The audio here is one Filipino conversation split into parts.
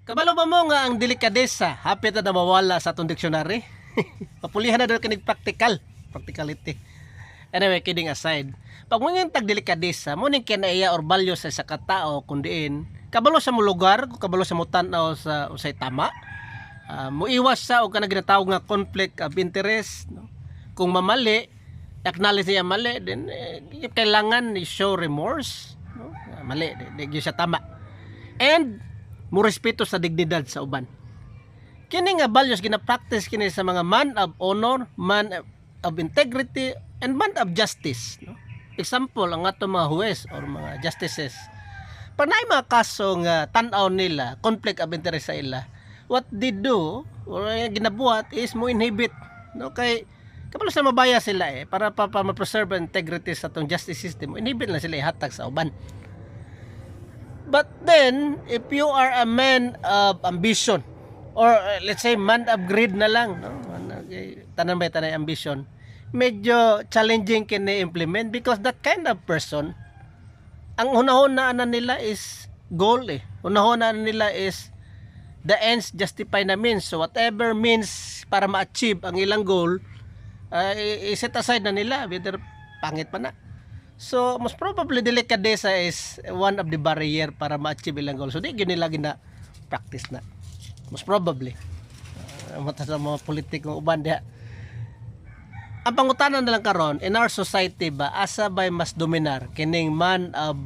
Kabalo ba mo nga ang delikadesa hapit na mawala sa atong dictionary? Papulihan na daw kinig practicality. Anyway, kidding aside. Pag mo yung tag delikadesa, mo ning kinaiya or value sa isa ka tao kundiin, kabalo sa mo lugar, kabalo sa mo tan-aw sa usay tama. Mo iwas sa og kanang ginatawag nga conflict of interest, no? Kung mamali, acknowledge niya mali, then kailangan ni show remorse, no? Mali, di siya tama. And mo respeto sa dignidad sa uban. Kini nga values gina-practice kini sa mga man of honor, man of integrity, and man of justice, no? Example, ang ato mga huwes or mga justices. Pag naay mga kaso nga tan-aw nila, conflict of interest sa ila, what they do or ginabuhat is mo inhibit, no? Kay kapag sa mabaya sila para ma-preserve integrity sa atong justice system, inhibit lang sila ihatag sa uban. But then, if you are a man of ambition, or let's say man of greed na lang, no? Tanan ambition, medyo challenging kini implement because that kind of person, ang hunahon na nila is goal Hunahon na nila is the ends justify the means. So whatever means para ma-achieve ang ilang goal, i-set aside na nila, whether pangit pa na. So, most probably, delikadesa is one of the barrier para ma-achieve ilang goal. So, di yun nila practice na. Most probably. Mata sa mga politikong uban diha. Ang pangutanan na lang karon in our society ba, asa ba mas dominar? Kining man of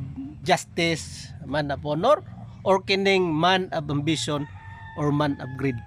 justice, man of honor, or kining man of ambition, or man of greed?